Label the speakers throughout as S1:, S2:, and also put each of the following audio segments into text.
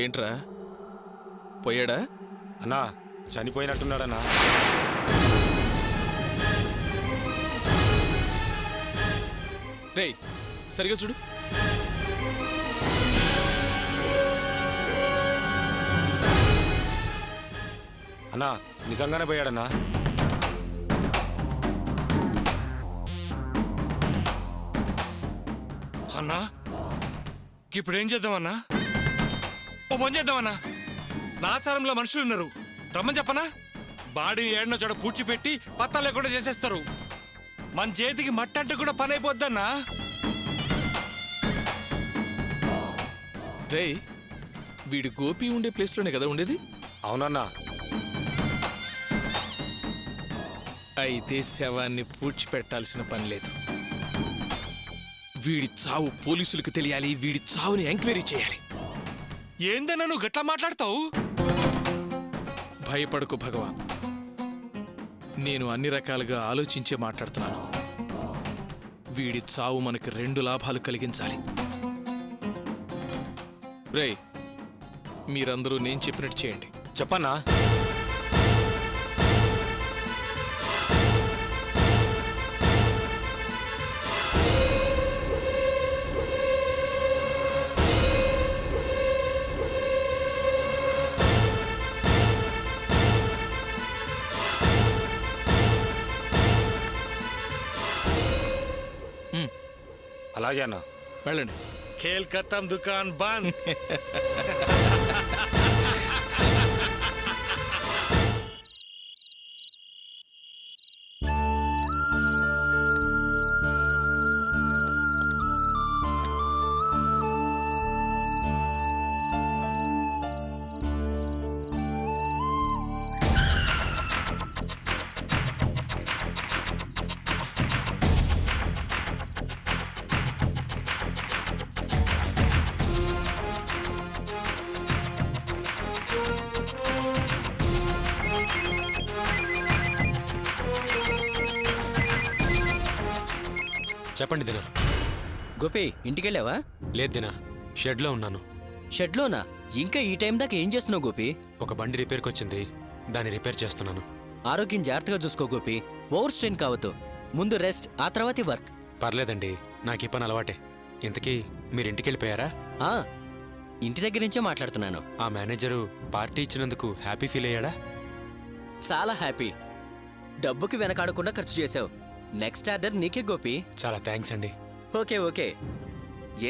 S1: ఏంట్రా పోయాడా?
S2: అన్నా చనిపోయినట్టున్నాడన్నా.
S1: రేయ్ సరిగా చూడు.
S2: అన్నా నిజంగానే పోయాడన్నా.
S3: అన్నా ఇప్పుడేం చేద్దామన్నా? ఓ పని చేద్దామన్నా, నాచారంలో మనుషులు ఉన్నారు, రమ్మని చెప్పనా? బాడీ ఏడనో చోట పూడ్చిపెట్టి పత్తా లేకుండా చేసేస్తారు. మన చేతికి మట్టంటే కూడా పని అయిపోద్దన్నా.
S1: రేయ్ వీడి గోపి ఉండే ప్లేస్లోనే కదా ఉండేది?
S2: అవునన్నా.
S1: అయితే శవాన్ని పూడ్చిపెట్టాల్సిన పని లేదు. వీడి చావు పోలీసులకు తెలియాలి, వీడి చావుని ఎంక్వైరీ చేయాలి.
S3: ఏందన్నా నువ్వు గట్లా మాట్లాడతావు?
S1: భయపడకు భగవాన్, నేను అన్ని రకాలుగా ఆలోచించే మాట్లాడుతున్నాను. వీడి చావు మనకి 2 లాభాలు కలిగించాలి. రేయ్ మీరందరూ నేను చెప్పినట్టు చేయండి.
S2: చెప్పన్నా. అలాగే అన్నా.
S1: వెళ్ళండి.
S3: ఖేల్ ఖతం దుకాన్ బంద్.
S2: చెప్పండి దినా.
S4: గోపి ఇంటికెళ్ళావా?
S2: లేదు దినా, షెడ్లో ఉన్నాను.
S4: షెడ్లోనా? ఇంకా ఈ టైం దాకా ఏం చేస్తున్నావు గోపి?
S2: ఒక బండి రిపేర్కి వచ్చింది, దాన్ని రిపేర్ చేస్తున్నాను.
S4: ఆరోగ్యం జాగ్రత్తగా చూసుకో గోపి. ఓవర్ స్ట్రెయిన్ కావద్దు. ముందు రెస్ట్, ఆ తర్వాత వర్క్.
S2: పర్లేదండి, నాకు ఈ పని అలవాటే. ఇంతకీ మీరు ఇంటికి వెళ్ళిపోయారా?
S4: ఆ, ఇంటి దగ్గర నుంచే మాట్లాడుతున్నాను.
S2: ఆ మేనేజరు పార్టీ ఇచ్చినందుకు హ్యాపీ ఫీల్ అయ్యాడా?
S4: చాలా హ్యాపీ. డబ్బుకి వెనకాడకుండా ఖర్చు చేసావు. నెక్స్ట్ ఆర్డర్ నీకే గోపి.
S2: చాలా థ్యాంక్స్ అండి.
S4: ఓకే ఓకే,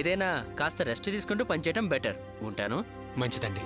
S4: ఏదైనా కాస్త రెస్ట్ తీసుకుంటూ పనిచేయటం బెటర్. ఉంటాను.
S2: మంచిదండి.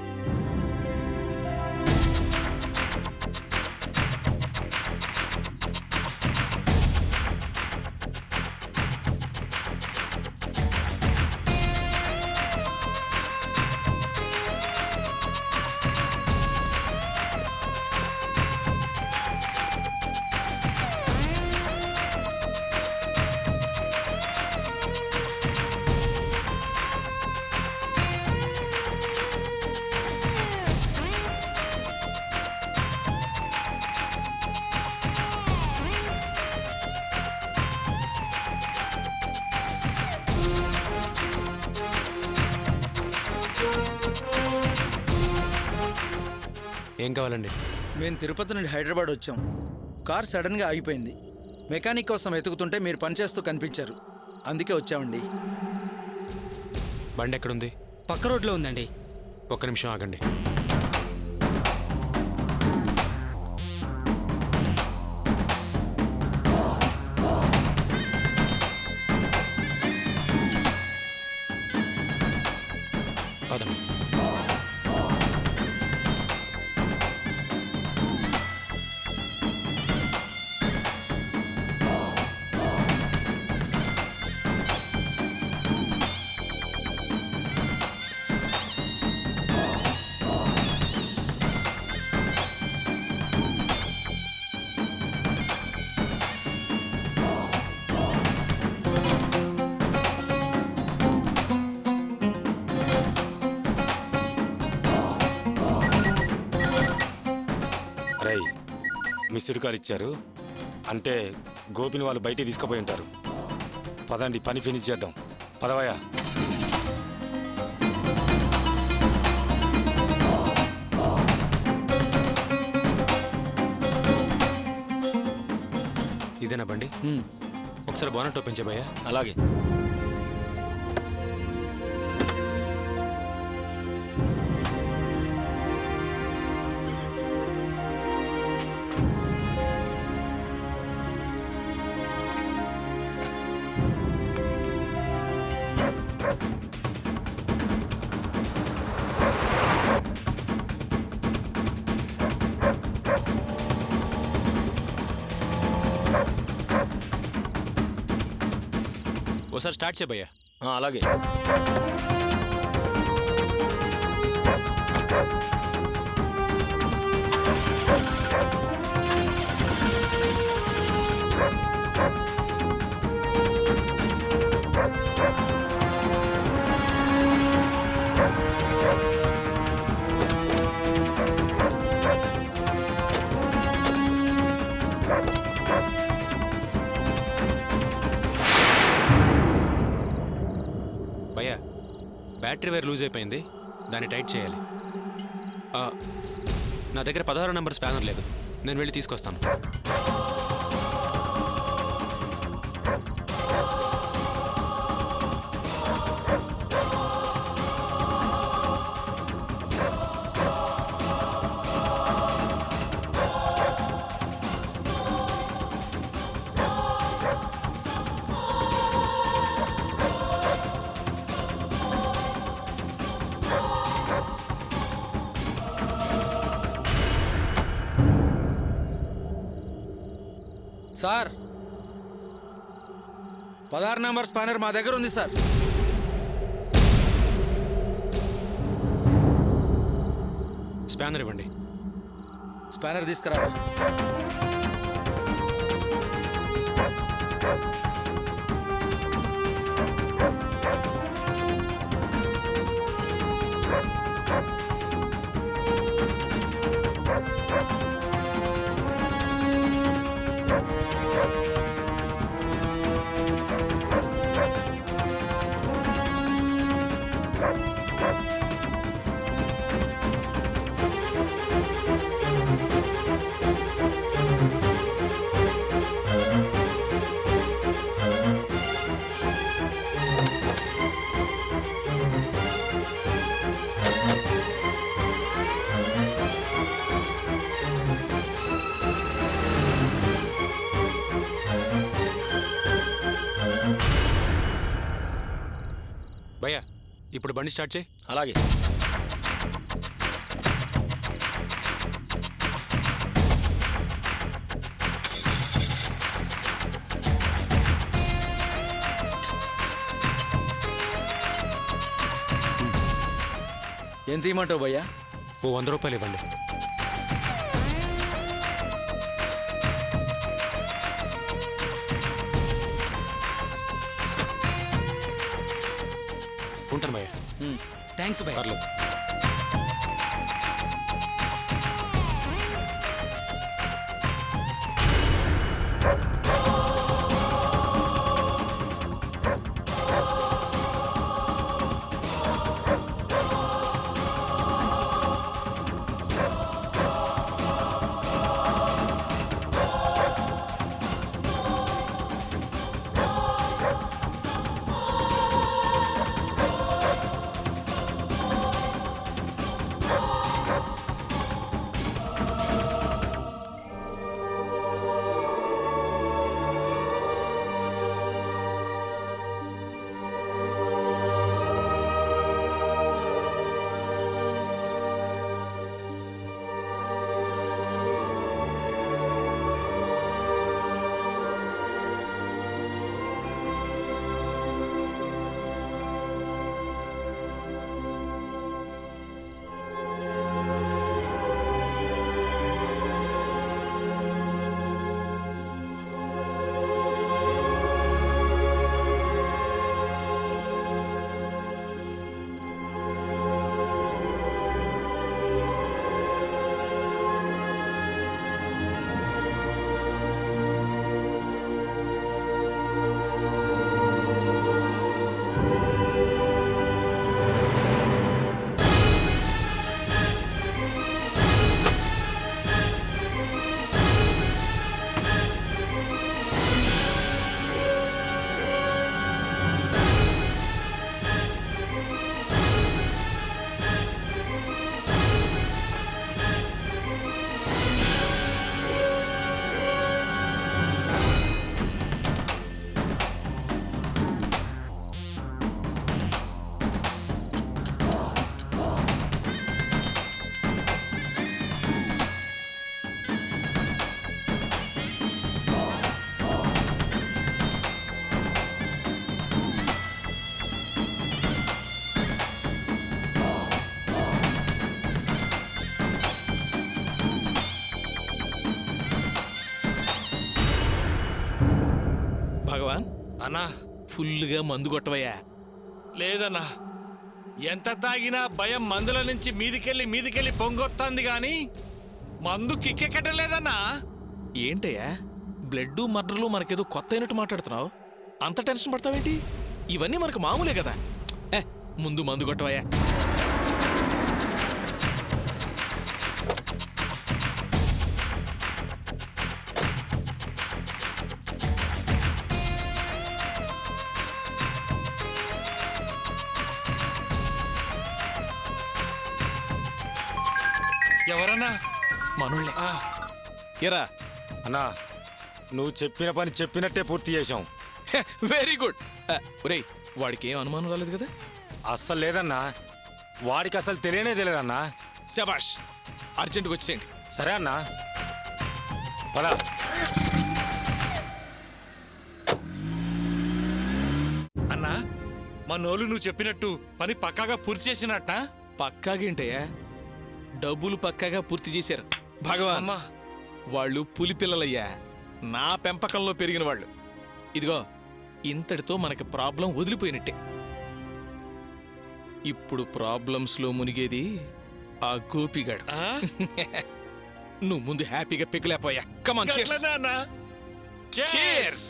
S2: ఏం కావాలండి?
S5: మేము తిరుపతి నుండి హైదరాబాద్ వచ్చాం. కార్ సడన్గా ఆగిపోయింది. మెకానిక్ కోసం వెతుకుతుంటే మీరు పనిచేస్తూ కనిపించారు, అందుకే వచ్చామండి.
S2: బండి ఎక్కడుంది?
S5: పక్క రోడ్లో ఉందండి.
S2: ఒక్క నిమిషం ఆగండి. పదండి. మిస్డ్ కాల్ ఇచ్చారు అంటే గోపిని వాళ్ళు బయటికి తీసుకుపోయి ఉంటారు. పదండి, పని ఫినిష్ చేద్దాం. పదవయ్యా.
S6: ఇదేనా బండి
S5: ఉమ్.
S6: ఒకసారి బోనట్ ఓపెన్ చేయబోయా.
S2: అలాగే.
S6: ఒకసారి స్టార్ట్ చేయబోయా.
S2: అలాగే.
S6: భయ్యా బ్యాటరీ వైర్ లూజ్ అయిపోయింది, దాన్ని టైట్ చేయాలి. ఆ, నా దగ్గర 16 నంబర్ స్పానర్ లేదు, నేను వెళ్ళి తీసుకొస్తాను.
S5: సార్ 16 నంబర్ స్పానర్ మా దగ్గర ఉంది సార్.
S6: స్పానర్ ఇవ్వండి.
S5: స్పానర్ తీసుకురా.
S6: భయ్యా ఇప్పుడు బండి స్టార్ట్ చేయి.
S2: అలాగే.
S5: ఎంత ఇమ్మంటావు భయ్యా?
S6: ఓ 100 రూపాయలు ఇవ్వండి. ఉంటాను భయ్యా.
S5: థ్యాంక్స్ భయ్యా.
S6: పర్లేదు.
S1: భగవాన్
S3: అన్నా
S1: ఫుల్గా మందు కొట్టవయ్యా.
S3: లేదన్నా, ఎంత తాగినా భయం మందుల నుంచి మీదికెళ్ళి పొంగొత్తాంది గాని మందు కిక్కెక్కడం లేదన్నా.
S1: ఏంటయ్యా బ్లడ్ మర్డర్లు మనకేదో కొత్త అయినట్టు మాట్లాడుతున్నావు? అంత టెన్షన్ పడతావేంటి? ఇవన్నీ మనకు మామూలే కదా. ముందు మందు కొట్టవయ్యా.
S3: ఎవరన్నా?
S1: మనోళ్ళే. ఎరా
S2: అన్నా నువ్వు చెప్పిన పని చెప్పినట్టే పూర్తి చేశాం.
S1: Very good. ఒరేయ్ వాడికి ఏం అనుమానం రాలేదు కదా?
S2: అస్సలు లేదన్నా, వాడికి అసలు తెలియదన్నా.
S1: శబాష్, అర్జెంటుగా వచ్చేయండి.
S2: సరే అన్నా, పద.
S3: అన్నా, మనోళ్ళు నువ్వు చెప్పినట్టు పని పక్కాగా పూర్తి చేసినట్ట?
S1: పక్కాగేంటయ్యా, డబ్బులు పక్కాగా పూర్తి చేశారు. భగవాన్
S3: అమ్మా,
S1: వాళ్ళు పులి పిల్లలయ్యా, నా పెంపకంలో పెరిగిన వాళ్ళు. ఇదిగో ఇంతటితో మనకి ప్రాబ్లం వదిలిపోయినట్టే. ఇప్పుడు ప్రాబ్లమ్స్లో మునిగేది ఆ గోపిగాడు.
S3: ఆ?
S1: నువ్వు ముందు హ్యాపీగా పిక్కలేపోయా. కమాన్,
S3: గట్లనా అన్నా?
S1: cheers.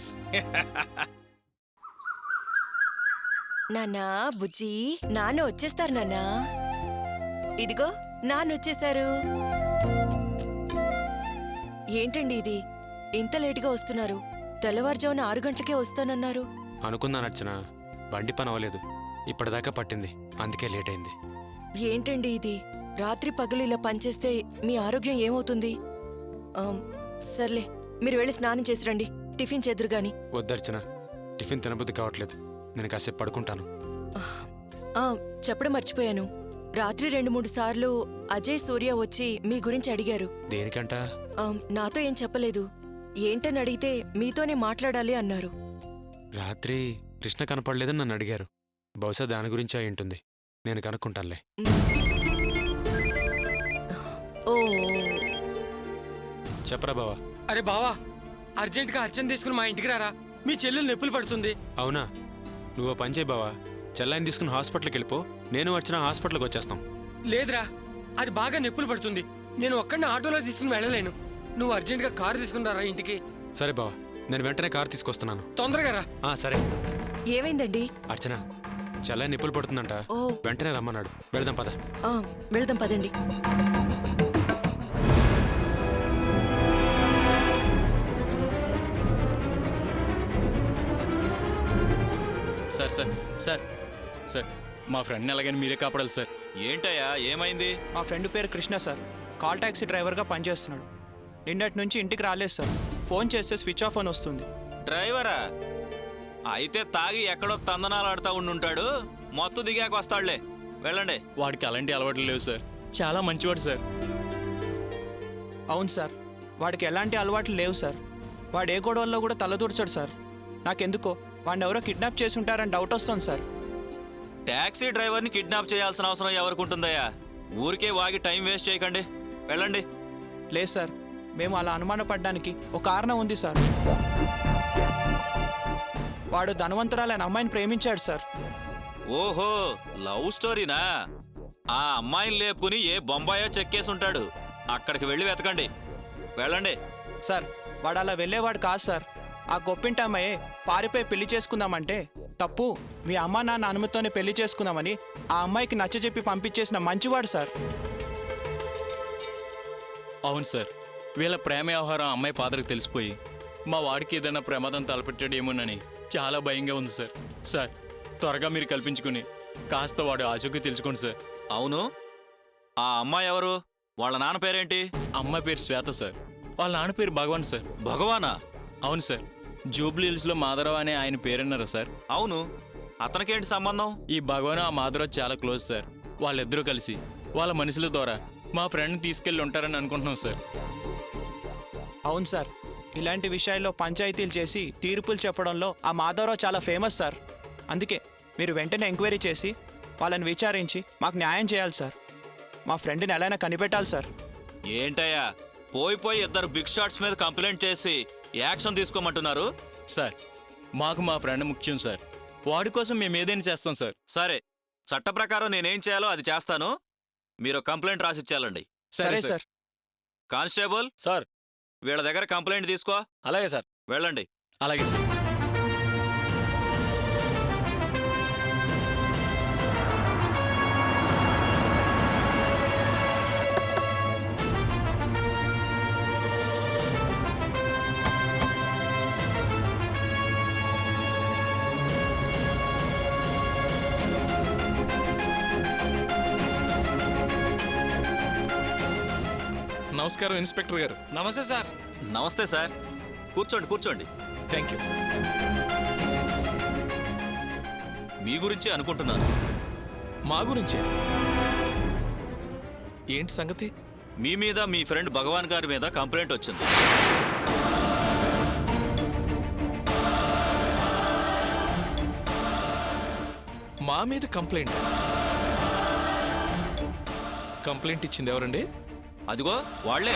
S7: నాన్నా, బుజ్జి, నాన్న వచ్చేస్తారు నాన్నా. ఇదిగో నాన్న వచ్చేశారు. ఏంటండి ఇది, ఇంత లేటుగా వస్తున్నారు? తెల్లవారుజామున 6 గంటలకే వస్తానన్నారు.
S6: అనుకున్నాను అర్చన, బండి పని అవ్వలేదు. ఇప్పటిదాకా పట్టింది, అందుకే లేట్ అయింది.
S7: ఏంటండి ఇది, రాత్రి పగలు ఇలా పనిచేస్తే మీ ఆరోగ్యం ఏమవుతుంది? సర్లే, మీరు వెళ్ళి స్నానం చేసి రండి, టిఫిన్ చేదురు గాని.
S6: వద్దర్చన, టిఫిన్ తినబుద్ధి కావట్లేదు. నేను కాసేపు పడుకుంటాను.
S7: చెప్పడం మర్చిపోయాను. రాత్రి 2-3 సార్లు అజయ్, సూర్య వచ్చి మీ గురించి అడిగారు.
S6: దేనికంట?
S7: నాతో ఏం చెప్పలేదు. ఏంటని అడిగితే మీతోనే మాట్లాడాలి అన్నారు.
S6: రాత్రి కృష్ణ కనపడలేదని నన్ను అడిగారు. బహుశా దాని గురించి అయి ఉంటుంది. నేను కనుక్కుంటానులే.
S7: ఓ,
S6: చెప్పరా బావా.
S8: అరే బావా, అర్జెంట్గా అర్చన తీసుకుని మా ఇంటికి రారా, మీ చెల్లెలు నొప్పులు పడుతుంది.
S6: అవునా? నువ్వు ఓ పని చేయి బావా, చెల్లాయిని తీసుకుని హాస్పిటల్కి వెళ్ళిపో. నేను వచ్చిన హాస్పిటల్కి వచ్చేస్తాం.
S8: లేదురా, అది బాగా నొప్పులు పడుతుంది. నేను ఒక్కడిని ఆటోలో తీసుకుని వెళ్ళలేను. నువ్వు అర్జెంట్గా కారు తీసుకుని రారా ఇంటికి.
S6: సరే బావా, నేను వెంటనే కారు తీసుకొస్తున్నాను.
S8: తొందరగా రా.
S6: సరే.
S7: ఏమైందండి?
S6: అర్చన, చెల్లాయి నిప్పులు పడుతుందంట.
S7: ఓ.
S6: వెంటనే రమ్మన్నాడు. వెళదాం పద.
S7: వెళ్దాం పదండి.
S9: సార్ సార్ సార్ సార్ మా ఫ్రెండ్ని ఎలాగైనా మీరే కాపాడాలి సార్.
S10: ఏంటయ్యా, ఏమైంది?
S11: మా ఫ్రెండ్ పేరు కృష్ణ సార్, కాల్ టాక్సీ డ్రైవర్గా పనిచేస్తున్నాడు. నిన్నటి నుంచి ఇంటికి రాలేదు సార్. ఫోన్ చేస్తే స్విచ్ ఆఫ్ అని వస్తుంది.
S10: డ్రైవరా? అయితే తాగి ఎక్కడో తందనాలు ఆడుతూ ఉండుంటాడు. మొత్తం దిగాక వస్తాడులే, వెళ్ళండి.
S9: వాడికి అలాంటి అలవాట్లు లేవు సార్, చాలా మంచివాడు సార్.
S11: అవును సార్, వాడికి ఎలాంటి అలవాట్లు లేవు సార్. వాడు ఏ గొడవల్లో కూడా తలదూర్చాడు సార్. నాకెందుకో వాడిని ఎవరో కిడ్నాప్ చేసి ఉంటారని డౌట్ వస్తుంది సార్.
S10: టాక్సీ డ్రైవర్ని కిడ్నాప్ చేయాల్సిన అవసరం ఎవరికి ఉంటుందయ్యా? ఊరికే వాగి టైం వేస్ట్ చేయకండి, వెళ్ళండి.
S11: లేదు సార్, మేము అలా అనుమానపడడానికి ఒక కారణం ఉంది సార్. వాడు ధనవంతురాలైన అమ్మాయిని ప్రేమించాడు సార్.
S10: ఓహో, లవ్ స్టోరీనా? ఆ అమ్మాయిని లేపుకుని ఏ బొంబాయో చెక్కేసి ఉంటాడు. అక్కడికి వెళ్ళి వెతకండి, వెళ్ళండి.
S11: సార్, వాడు అలా వెళ్ళేవాడు కాదు సార్. ఆ గొప్పింటి అమ్మాయే పారిపోయి పెళ్లి చేసుకుందామంటే తప్పు, మీ అమ్మా నాన్న అనుమతితోనే పెళ్లి చేసుకుందామని ఆ అమ్మాయికి నచ్చజెప్పి పంపించేసిన మంచివాడు సార్.
S9: అవును సార్, వీళ్ళ ప్రేమ వ్యవహారం అమ్మాయి ఫాదర్కి తెలిసిపోయి మా వాడికి ఏదైనా ప్రమాదం తలపెట్టాడేమోనని చాలా భయంగా ఉంది సార్. సార్, త్వరగా మీరు కల్పించుకుని కాస్త వాడు ఆచూకీ తెలుసుకోండి సార్.
S10: అవును, ఆ అమ్మాయి ఎవరు? వాళ్ళ నాన్న పేరేంటి?
S9: అమ్మాయి పేరు శ్వేత సార్, వాళ్ళ నాన్న పేరు భగవాన్ సార్.
S10: భగవానా?
S9: అవును సార్, జూబ్లీ హిల్స్లో మాధవరావు అనే ఆయన పేరున్నారా సార్?
S10: అవును, అతనికేంటి సంబంధం?
S9: ఈ భగవాన్ ఆ మాధవరావు చాలా క్లోజ్ సార్. వాళ్ళిద్దరూ కలిసి వాళ్ళ మనుషుల ద్వారా మా ఫ్రెండ్ని తీసుకెళ్ళి ఉంటారని అనుకుంటున్నాం సార్.
S11: అవును సార్, ఇలాంటి విషయాల్లో పంచాయతీలు చేసి తీర్పులు చెప్పడంలో ఆ మాధవరావు చాలా ఫేమస్ సార్. అందుకే మీరు వెంటనే ఎంక్వైరీ చేసి వాళ్ళని విచారించి మాకు న్యాయం చేయాలి సార్. మా ఫ్రెండ్ని ఎలాగైనా కనిపెట్టాలి సార్.
S10: ఏంటయ్యా, పోయి ఇద్దరు బిగ్ షాట్స్ మీద కంప్లైంట్ చేసి యాక్షన్ తీసుకోమంటున్నారు?
S9: సార్, మాకు మా ఫ్రెండ్ ముఖ్యం సార్. వాడి కోసం మేము ఏదైనా చేస్తాం సార్.
S10: సరే, చట్ట ప్రకారం నేనేం చేయాలో అది చేస్తాను. మీరు కంప్లైంట్ రాసిచ్చేయాలండి.
S11: సరే సార్.
S10: Constable
S3: sir.
S10: వీళ్ళ దగ్గర కంప్లైంట్ తీసుకో.
S3: అలాగే సార్.
S10: వెళ్ళండి.
S9: అలాగే సార్.
S1: నమస్కారం ఇన్స్పెక్టర్ గారు.
S3: నమస్తే సార్.
S10: నమస్తే సార్. కూర్చోండి కూర్చోండి.
S1: Thank you.
S10: మీ గురించి అనుకుంటున్నాను.
S1: మా గురించే? ఏంటి సంగతి?
S10: మీ మీద మీ ఫ్రెండ్ భగవాన్ గారి మీద కంప్లైంట్ వచ్చింది.
S1: మా మీద కంప్లైంట్? కంప్లైంట్ ఇచ్చింది ఎవరండి?
S10: అదిగో వాళ్లే.